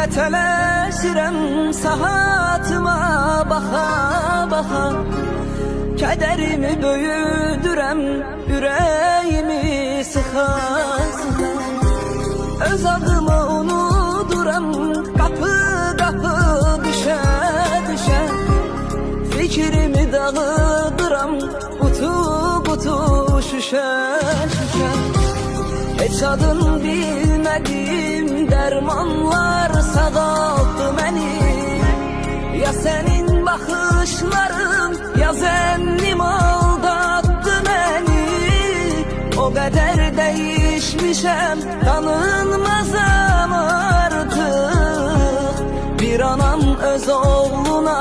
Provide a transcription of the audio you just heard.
Qürbətələşirəm sahatıma baxa baxa. Kədərimi böyüdürəm, ürəyimi sıxa sıxa. Öz adımı unuduram, qapı qapı düşə düşə. Fikrimi dağıdıram, qutu qutu şüşə şüşə. Heç adın bilmədim dərmanlar sağaltdı məni. Ya sənin baxışların, ya zənnim aldatdı məni. O qədər dəyişmişəm, tanınmazam artıq. Bir anam öz oğluna